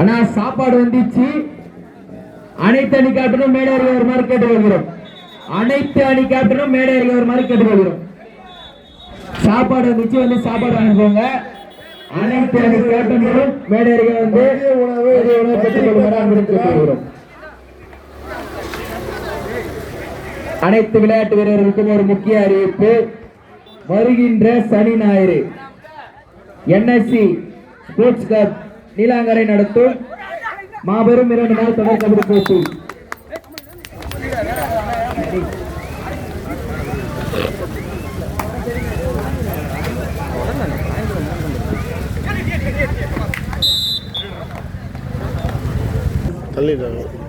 ஆனா சாப்பாடு வந்துச்சு. அனைத்து அணி கேப்டனும் மேடை ஏறி ஒரு மாதிரி கேட்டு வருகிறோம். அனைத்து அணி கேப்டனும் மேடை ஏறி ஒரு மாதிரி கேட்டு வருகிறோம். சாப்பாடு வந்துச்சு, வந்து சாப்பாடு வாங்கிக்கோங்க. அனைத்து அணி கேப்டன்களும் மேடை ஏறி வந்து உணவு பெற்றுக் கொள்கிறோம். அனைத்து விளையாட்டு வீரர்களுக்கும் ஒரு முக்கிய அறிவிப்பு. வருகின்ற சனி ஞாயிறு NSC ஸ்போர்ட்ஸ் கிளப் நீலாங்கரை நடத்தும் மாபெரும் 2 நாள் தொடர் கபடி போட்டி. தள்ளிடுறாங்க.